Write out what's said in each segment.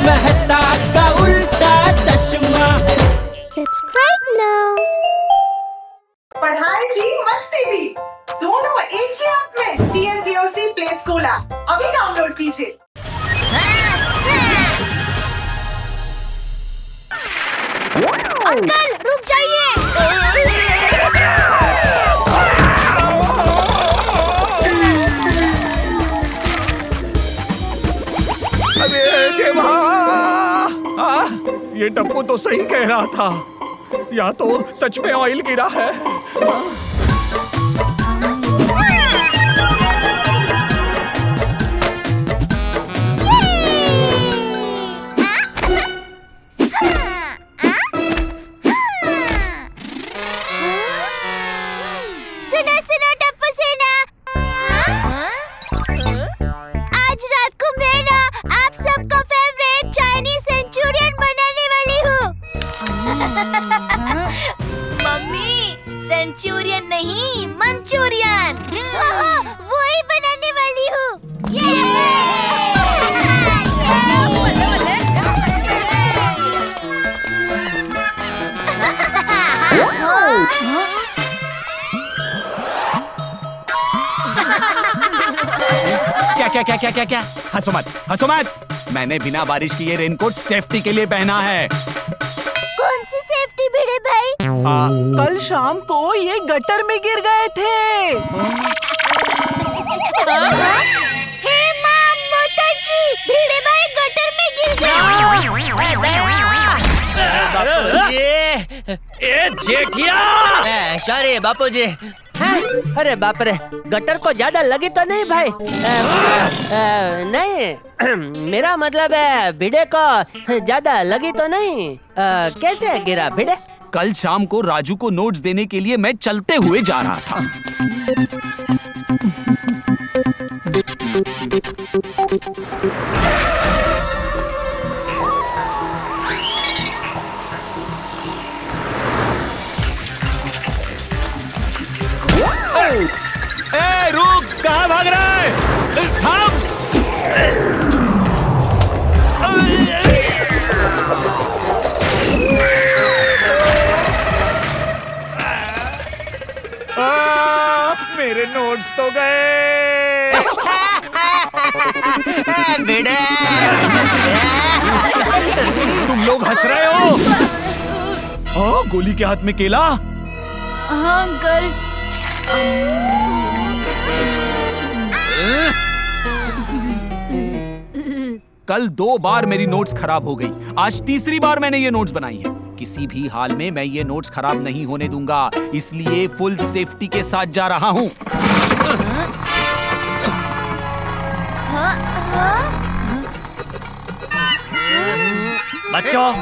मेहता का उल्टा चश्मा। Subscribe now. पढ़ाई भी मस्ती भी दोनों एक ही ऐप में। TNPOC प्ले स्कूल ऐप अभी डाउनलोड कीजिए। अंकल रुक जाइए। अरे देवा! ये टप्पू तो सही कह रहा था, या तो सच में ऑयल गिरा है। सुनो सुनो टप्पू सेना, आज रात को मैं ना आप सबका फेवरेट चाइनीज सेंचुरियन बनाने वाली हूँ। मम्मी, सेंचुरियन नहीं, मंचूरियन। वही बनाने वाली हूँ। क्या? हंसो मत। मैंने बिना बारिश की ये रेनकोट सेफ्टी के लिए पहना है। कौन सी सेफ्टी भिड़े भाई? कल शाम को ये गटर में गिर गए थे। हे माँ मोताजी, भिड़े भाई गटर में गिर गए। ए जेठिया! सॉरी बापूजी। अरे बाप रे, गटर को ज्यादा लगी तो नहीं भाई? नहीं, मेरा मतलब है भिड़े को ज्यादा लगी तो नहीं। कैसे गिरा भिड़े? कल शाम को राजू को नोट्स देने के लिए मैं चलते हुए जा रहा था। ए, रुक! कहाँ भाग रहा है? थाम! मेरे नोट्स तो गए। भिड़े! तुम लोग हंस रहे हो? गोली के हाथ में केला। हाँ अंकल। कल 2 बार मेरी नोट्स खराब हो गई, आज तीसरी बार मैंने ये नोट्स बनाई है। किसी भी हाल में मैं ये नोट्स खराब नहीं होने दूंगा, इसलिए फुल सेफ्टी के साथ जा रहा हूँ। बच्चों,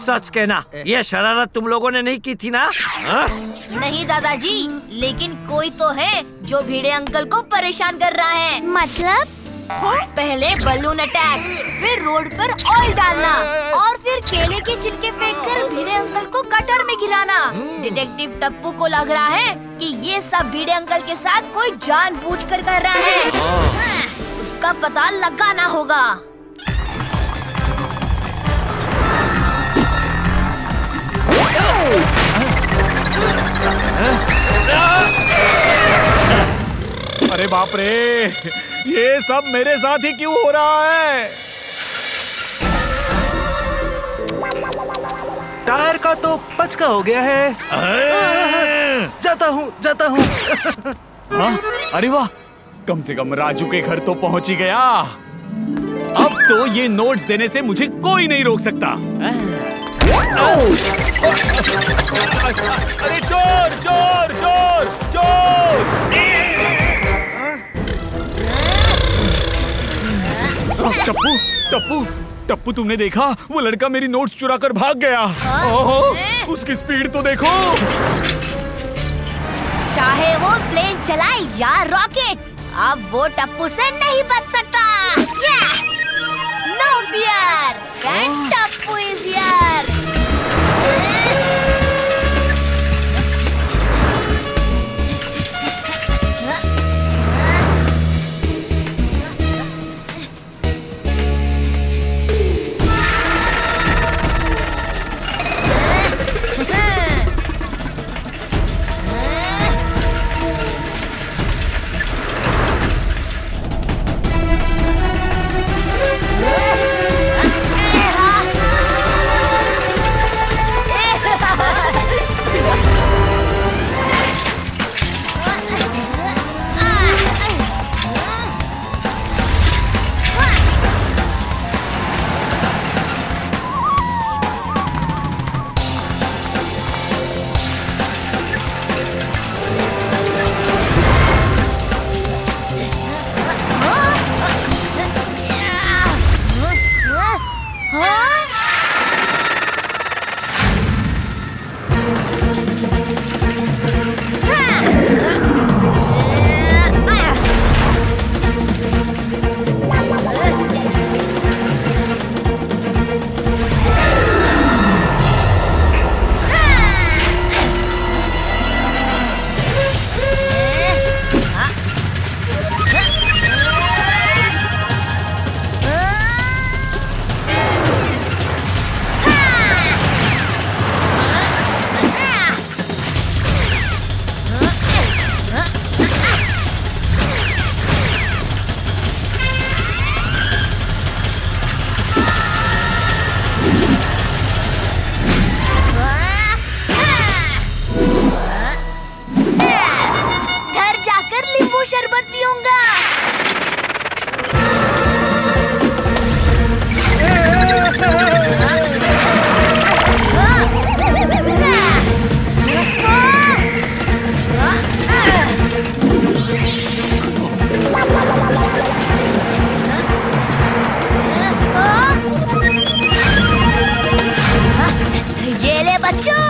सच कहना, ये शरारत तुम लोगों ने नहीं की थी ना? नहीं दादाजी, लेकिन कोई तो है जो भिड़े अंकल को परेशान कर रहा है। मतलब? पहले बलून अटैक, फिर रोड पर ऑयल डालना, और फिर केले के छिलके फेंककर भिड़े अंकल को गटर में गिराना। डिटेक्टिव टप्पू को लग रहा है कि ये सब भिड़े अंकल के साथ कोई जानबूझकर कर रहा है। उसका पता लगाना होगा। अरे बाप रे, ये सब मेरे साथ ही क्यों हो रहा है? टायर का तो पचका हो गया है। जाता हूँ। हाँ? अरे वाह, कम से कम राजू के घर तो पहुंच ही गया। अब तो ये नोट्स देने से मुझे कोई नहीं रोक सकता। अरे चोर! टप्पू, तुमने देखा? वो लड़का मेरी नोट्स चुरा कर भाग गया। ओहो, उसकी स्पीड तो देखो। चाहे वो प्लेन चलाए या रॉकेट, अब वो टप्पू से नहीं बच सकता। No fear, Tappu is here. घर जाकर नींबू शरबत पीऊंगा। ये ले बच्चों।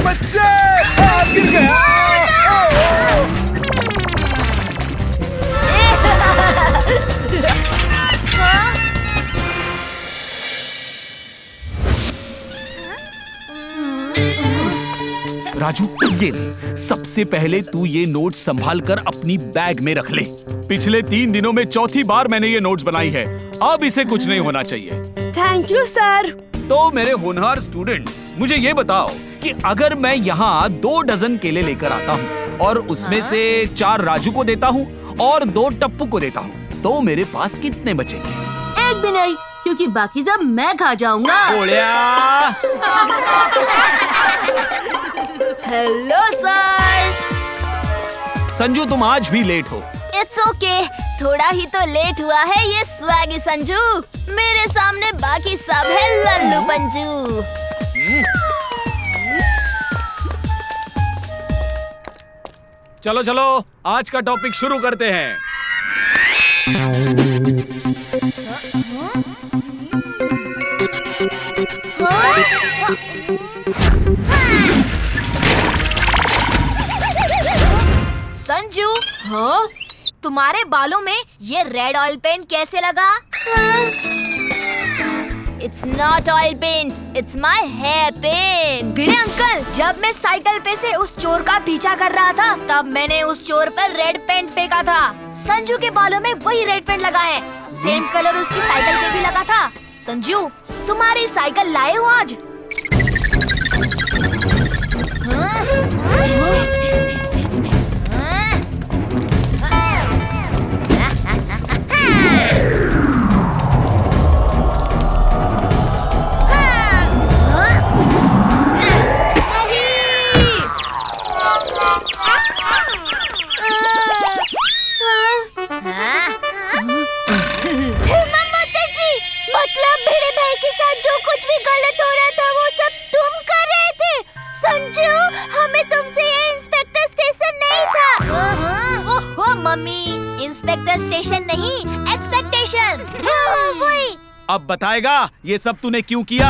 बच्चे गिर गए। राजू, ये ले। सबसे पहले तू ये नोट्स संभाल कर अपनी बैग में रख ले। पिछले 3 दिनों में चौथी बार मैंने ये नोट्स बनाई है। अब इसे कुछ नहीं होना चाहिए। Thank you sir. तो मेरे होनहार स्टूडेंट्स, मुझे ये बताओ कि अगर मैं यहाँ 2 डजन केले लेकर आता हूँ और उसमें से 4 राजू को देता हूँ और 2 टप्पू को देता हूँ, तो मेरे पास कितने बचेंगे? एक भी नहीं, क्योंकि बाकी सब मैं खा जाऊंगा। Hello sir. संजू, तुम आज भी लेट हो। इट्स ओके, थोड़ा ही तो लेट हुआ है ये स्वैगी संजू। मेरे सामने बाकी सब है लल्लू पंजू। चलो चलो, आज का टॉपिक शुरू करते हैं। संजू, हाँ? तुम्हारे बालों में ये रेड ऑयल पेंट कैसे लगा? It's not oil paint, it's my hair paint. Bhide uncle, जब मैं साइकिल पे से उस चोर का पीछा कर रहा था, तब मैंने उस चोर पर रेड पेंट फेंका था। संजू के बालों में वही रेड पेंट लगा है। सेम कलर उसकी साइकिल पे भी लगा था। संजू, तुम्हारी साइकिल लाए हो आज? मतलब भिड़े भाई के साथ जो कुछ भी गलत हो रहा था वो सब तुम कर रहे थे। संजू, हमें तुमसे ये इंस्पेक्टर स्टेशन नहीं था। ओहो मम्मी, इंस्पेक्टर स्टेशन नहीं, एक्सपेक्टेशन। वही। अब बताएगा ये सब तूने क्यों किया?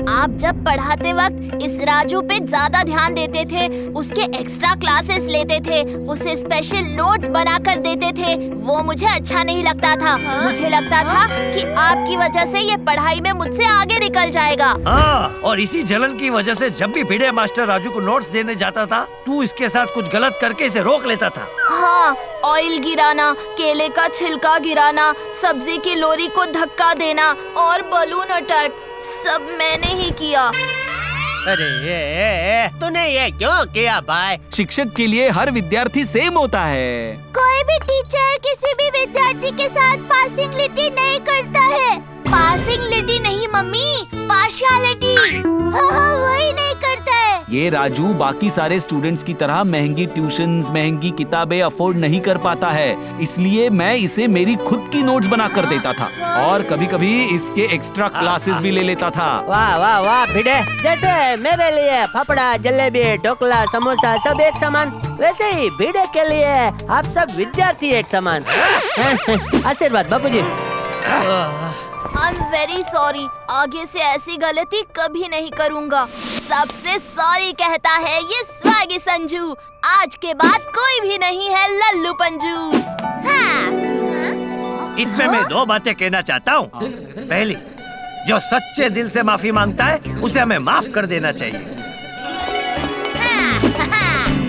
आप जब पढ़ाते वक्त इस राजू पे ज्यादा ध्यान देते थे, उसके एक्स्ट्रा क्लासेस लेते थे, उसे स्पेशल नोट्स बना कर देते थे, वो मुझे अच्छा नहीं लगता था। मुझे लगता था कि आपकी वजह से ये पढ़ाई में मुझसे आगे निकल जाएगा। हाँ, और इसी जलन की वजह से जब भी भिड़े मास्टर राजू को नोट्स देने जाता था, तू इसके साथ कुछ गलत करके इसे रोक लेता था। हाँ, ऑयल गिराना, केले का छिलका गिराना, सब्जी की लोरी को धक्का देना और बलून अटैक, सब मैंने ही किया। अरे तूने ये क्यों किया भाई? शिक्षक के लिए हर विद्यार्थी सेम होता है। कोई भी टीचर किसी भी विद्यार्थी के साथ पासिंगलिटी नहीं करता है। पासिंगलिटी नहीं मम्मी, पार्शियलिटी। हाँ, वही नहीं करता है। ये राजू बाकी सारे स्टूडेंट्स की तरह महंगी ट्यूशंस, महंगी किताबें अफोर्ड नहीं कर पाता है, इसलिए मैं इसे मेरी खुद की नोट्स बना कर देता था और कभी-कभी इसके एक्स्ट्रा क्लासेस भी ले लेता था। वाह वाह वाह भिड़े, जैसे मेरे लिए फाफड़ा, जलेबी, ढोकला, समोसा सब एक समान, वैसे ही भिड़े के लिए आप सब विद्यार्थी एक समान। आशीर्वाद बाबूजी। आई एम वेरी सॉरी, आगे से ऐसी गलती कभी नहीं करूँगा। सबसे सॉरी कहता है ये स्वैगी संजू। आज के बाद कोई भी नहीं है लल्लू पंजू। हाँ। इसमें मैं दो बातें कहना चाहता हूँ। पहली, जो सच्चे दिल से माफी मांगता है उसे हमें माफ कर देना चाहिए।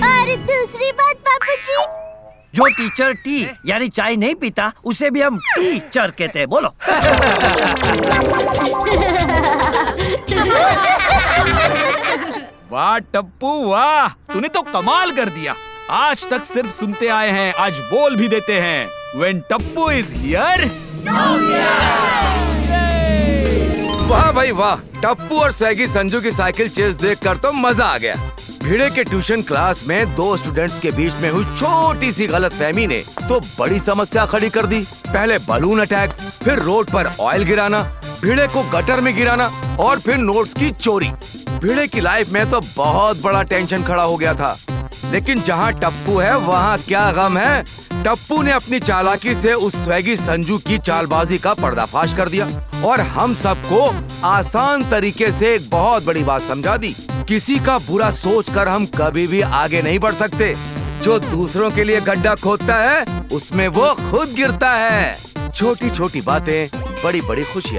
और दूसरी बात बाबूजी, जो टीचर टी यानी चाय नहीं पीता उसे भी हम टीचर कहते हैं। बोलो। वाह टप्पू वाह, तूने तो कमाल कर दिया। आज तक सिर्फ सुनते आए हैं, आज बोल भी देते हैं। When टप्पू is here, वाह भाई वाह, टप्पू और स्वैगी संजू की साइकिल चेस देखकर तो मजा आ गया। भिड़े के ट्यूशन क्लास में दो स्टूडेंट्स के बीच में हुई छोटी सी गलतफहमी ने तो बड़ी समस्या खड़ी कर दी। पहले बलून अटैक, फिर रोड पर ऑयल गिराना, भिड़े को गटर में गिराना और फिर नोट्स की चोरी। भिड़े की लाइफ में तो बहुत बड़ा टेंशन खड़ा हो गया था। लेकिन जहाँ टप्पू है वहाँ क्या गम है। टप्पू ने अपनी चालाकी से उस स्वैगी संजू की चालबाजी का पर्दाफाश कर दिया और हम सबको आसान तरीके से एक बहुत बड़ी बात समझा दी। किसी का बुरा सोचकर हम कभी भी आगे नहीं बढ़ सकते। जो दूसरों के लिए गड्ढा खोदता है उसमें वो खुद गिरता है। छोटी छोटी बातें, बड़ी बड़ी खुशियाँ।